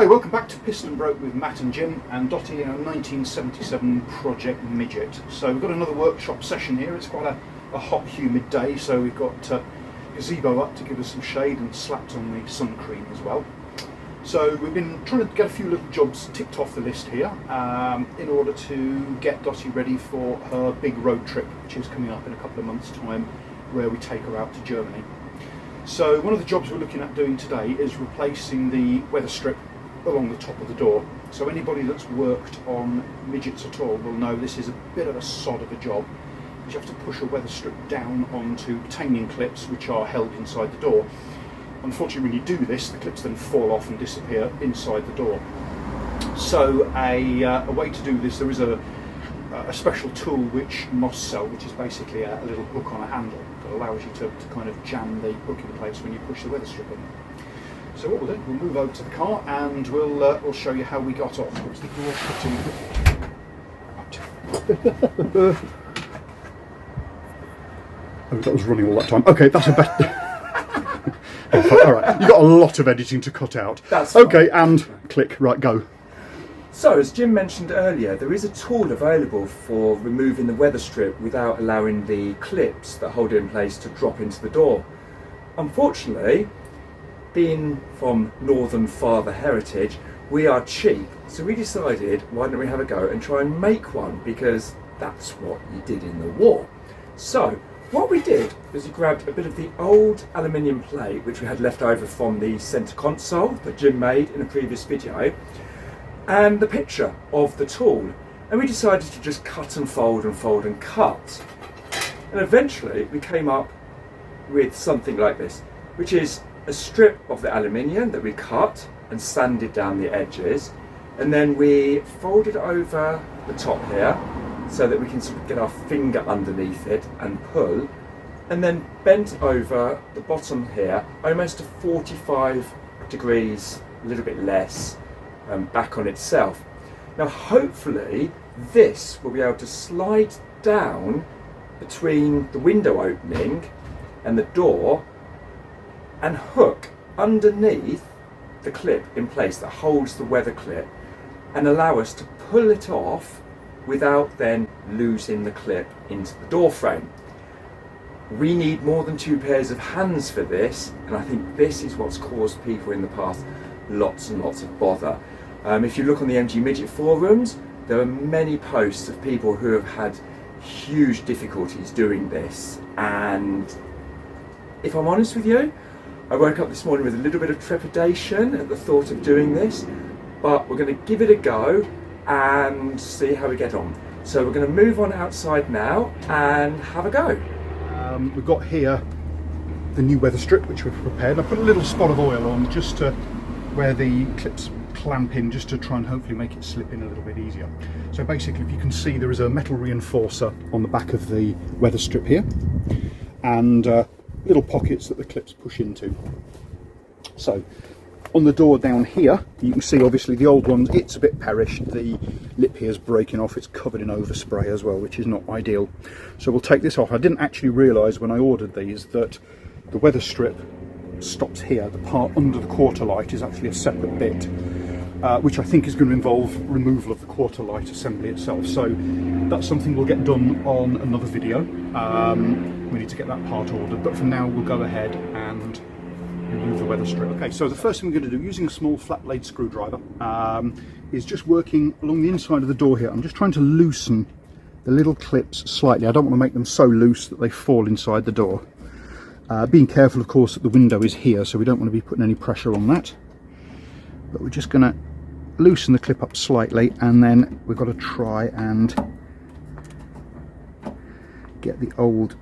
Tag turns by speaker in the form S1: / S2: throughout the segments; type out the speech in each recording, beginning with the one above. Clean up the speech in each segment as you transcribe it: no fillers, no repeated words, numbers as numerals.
S1: Hey, welcome back to Piston Broke with Matt and Jim and Dottie in our 1977 Project Midget. So we've got another workshop session here. It's quite a hot, humid day, so we've got gazebo up to give us some shade and slapped on the sun cream as well. So we've been trying to get a few little jobs ticked off the list here in order to get Dottie ready for her big road trip, which is coming up in a couple of months' time, where we take her out to Germany. So one of the jobs we're looking at doing today is replacing the weather strip along the top of the door. So anybody that's worked on midgets at all will know this is a bit of a sod of a job, because you have to push a weather strip down onto retaining clips which are held inside the door. Unfortunately, when you do this, the clips then fall off and disappear inside the door. So a way to do this, there is a special tool which Moss sell, which is basically a little hook on a handle that allows you to kind of jam the hook in place when you push the weather strip in. So what we'll do, we'll move over to the car and we'll show you how we got off. What's the door cutting? Oh, that was running all that time. Okay, that's a better. All right, you've got a lot of editing to cut out.
S2: That's
S1: okay,
S2: fine.
S1: And click, right, go.
S2: So, as Jim mentioned earlier, there is a tool available for removing the weather strip without allowing the clips that hold it in place to drop into the door. Unfortunately, being from Northern father heritage, we are cheap, so we decided why don't we have a go and try and make one, because that's what you did in the war. So what we did was we grabbed a bit of the old aluminium plate which we had left over from the centre console that Jim made in a previous video, and the picture of the tool, and we decided to just cut and fold and fold and cut, and eventually we came up with something like this, which is a strip of the aluminium that we cut and sanded down the edges, and then we folded over the top here so that we can sort of get our finger underneath it and pull, and then bent over the bottom here almost to 45 degrees, a little bit less, back on itself. Now hopefully this will be able to slide down between the window opening and the door and hook underneath the clip in place that holds the weather clip, and allow us to pull it off without then losing the clip into the door frame. We need more than 2 pairs of hands for this, and I think this is what's caused people in the past lots and lots of bother. If you look on the MG Midget forums, there are many posts of people who have had huge difficulties doing this, and if I'm honest with you, I woke up this morning with a little bit of trepidation at the thought of doing this, but we're going to give it a go and see how we get on. So we're going to move on outside now and have a go.
S1: We've got here the new weather strip which we've prepared. I put a little spot of oil on just to where the clips clamp in, just to try and hopefully make it slip in a little bit easier. So basically, if you can see, there is a metal reinforcer on the back of the weather strip here, and little pockets that the clips push into. So on the door down here, you can see obviously the old ones, it's a bit perished, the lip here is breaking off, it's covered in overspray as well, which is not ideal. So we'll take this off. I didn't actually realise when I ordered these that the weather strip stops here. The part under the quarter light is actually a separate bit, which I think is going to involve removal of the quarter light assembly itself. So that's something we'll get done on another video. We need to get that part ordered, but for now we'll go ahead and remove the weather strip. Okay, so the first thing we're going to do, using a small flat blade screwdriver, is just working along the inside of the door here. I'm just trying to loosen the little clips slightly. I don't want to make them so loose that they fall inside the door. Being careful, of course, that the window is here, so we don't want to be putting any pressure on that. But we're just going to loosen the clip up slightly, and then we've got to try and get the old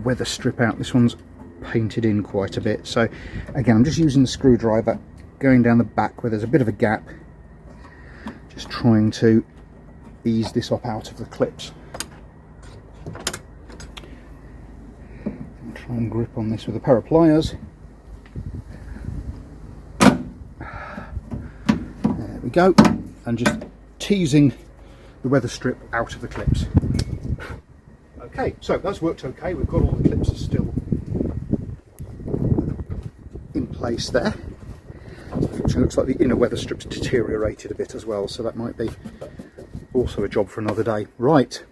S1: weather strip out. This one's painted in quite a bit, so again I'm just using the screwdriver, going down the back where there's a bit of a gap, just trying to ease this up out of the clips. And try and grip on this with a pair of pliers. There we go, and just teasing the weather strip out of the clips. Okay, so that's worked okay. We've got all the clips still in place there. So unfortunately, it looks like the inner weather strip's deteriorated a bit as well, so that might be also a job for another day. Right.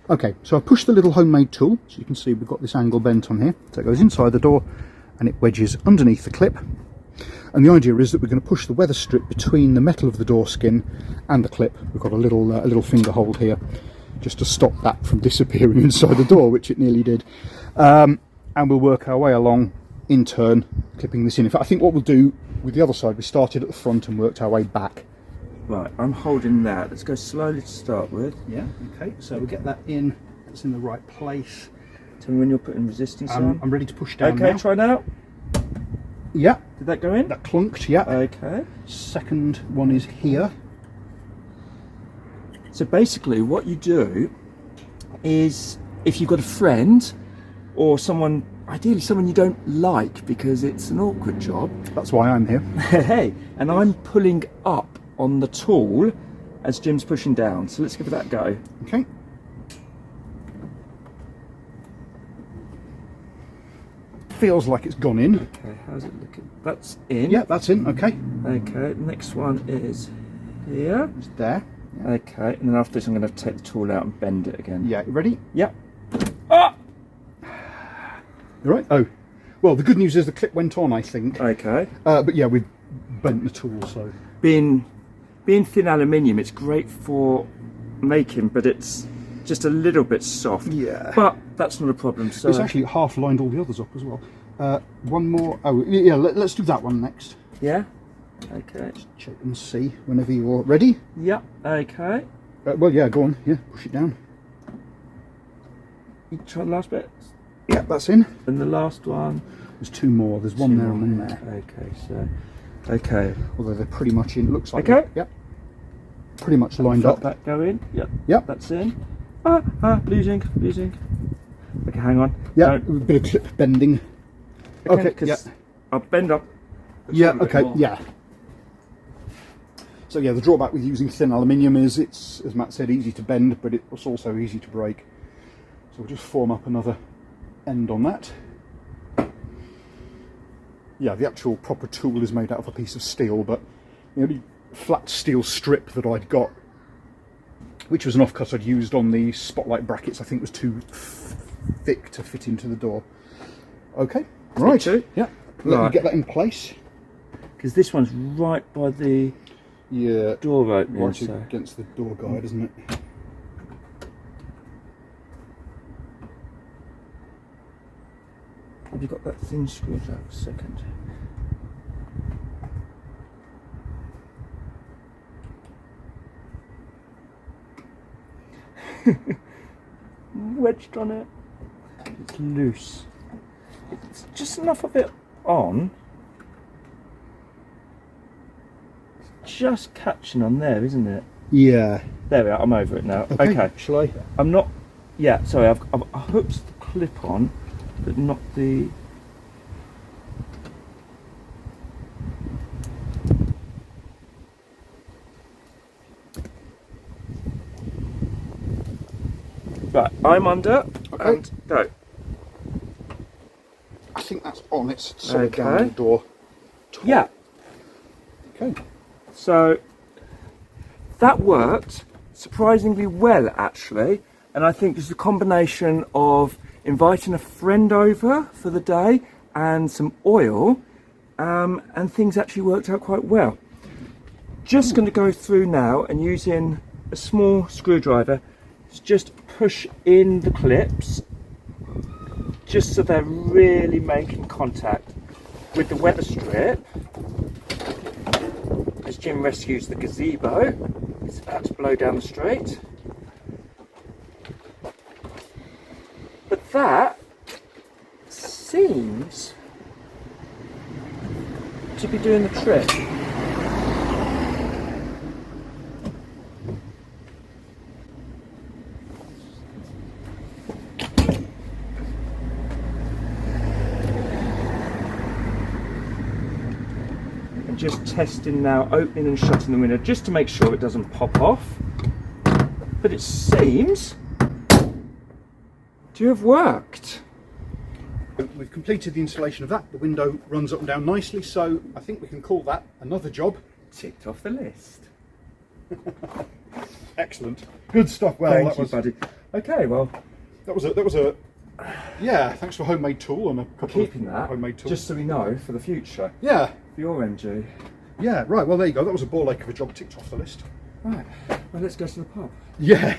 S1: Okay, so I've pushed the little homemade tool, so you can see we've got this angle bent on here. So it goes inside the door and it wedges underneath the clip. And the idea is that we're going to push the weather strip between the metal of the door skin and the clip. We've got a little finger hold here, just to stop that from disappearing inside the door, which it nearly did. And we'll work our way along in turn, clipping this in. In fact, I think what we'll do with the other side, we started at the front and worked our way back.
S2: Right, I'm holding that. Let's go slowly to start with.
S1: Yeah, okay, so we'll get that in. It's in the right place.
S2: Tell me when you're putting resistance on.
S1: I'm ready to push down
S2: Okay,
S1: now.
S2: try now.
S1: Yeah.
S2: Did that go in?
S1: That clunked, yeah.
S2: Okay.
S1: Second one is here.
S2: So basically what you do is, if you've got a friend or someone, ideally someone you don't like because it's an awkward job.
S1: That's why I'm here.
S2: Hey, and I'm pulling up on the tool as Jim's pushing down. So let's give that a go.
S1: Okay. Feels like it's gone in.
S2: Okay, how's it looking? That's in.
S1: Yeah, that's in, okay.
S2: Okay, next one is here.
S1: It's there.
S2: Okay, and then after this I'm going to take the tool out and bend it again.
S1: Yeah, you ready?
S2: Yep. Ah!
S1: You're right. Oh, well, the good news is the clip went on, I think.
S2: Okay.
S1: But yeah, we've bent the tool, so.
S2: Being thin aluminium, it's great for making, but it's just a little bit soft.
S1: Yeah.
S2: But that's not a problem. So
S1: It's actually half lined all the others up as well. One more. Oh, yeah, let's do that one next.
S2: yeah. Okay.
S1: Check and see whenever you're ready.
S2: Yep. Okay.
S1: Well, yeah, go on. Yeah, push it down.
S2: You try the last bit.
S1: Yeah, that's in.
S2: And the last one.
S1: There's two more. There's one there and one there.
S2: Okay. So. Okay.
S1: Although they're pretty much in. Looks like.
S2: Okay.
S1: Yep. Pretty much lined
S2: Let
S1: up.
S2: that go in. Yep.
S1: Yep.
S2: That's in. Losing. Okay, hang on.
S1: Yeah,
S2: No.
S1: a bit of clip bending. Okay. Yeah.
S2: I'll bend up.
S1: Yeah. Okay. Yeah. So yeah, the drawback with using thin aluminium is it's, as Matt said, easy to bend, but it's also easy to break. So we'll just form up another end on that. Yeah, the actual proper tool is made out of a piece of steel, but the only flat steel strip that I'd got, which was an offcut I'd used on the spotlight brackets, I think was too thick to fit into the door. Okay, right. Yeah, let me get that in place.
S2: Because this one's right by the door opening.
S1: Right against the door guide, isn't it?
S2: Have you got that thin screwdriver? A second. Wedged on it. It's loose. It's just enough of it on. It's just catching on there, isn't it?
S1: Yeah.
S2: There we are. I'm over it now. Okay.
S1: Shall I?
S2: I'm not. Yeah. Sorry. I've hooked the clip on, but not the. Right, I'm under, and go.
S1: I think that's on. It's solid down
S2: Okay.
S1: the door.
S2: Yeah.
S1: Okay.
S2: So that worked surprisingly well, actually, and I think it's a combination of inviting a friend over for the day and some oil, and things actually worked out quite well. Just going to go through now and using a small screwdriver, just push in the clips, just so they're really making contact with the weather strip. As Jim rescues the gazebo, it's about to blow down the street. But that seems to be doing the trick. Just testing now, opening and shutting the window just to make sure it doesn't pop off. But it seems to have worked.
S1: We've completed the installation of that. The window runs up and down nicely, so I think we can call that another job
S2: Ticked off the list.
S1: excellent. Good stuff. Well,
S2: Thank
S1: that
S2: you,
S1: was
S2: buddy. Okay, well,
S1: that was a yeah. Thanks for homemade tool and a couple
S2: keeping
S1: of
S2: that
S1: homemade tools.
S2: just so we know for the future.
S1: Yeah,
S2: For your MG.
S1: yeah. Right. Well, there you go. That was a ball ache of a job ticked off the list.
S2: Right. Well, let's go to the pub.
S1: Yeah.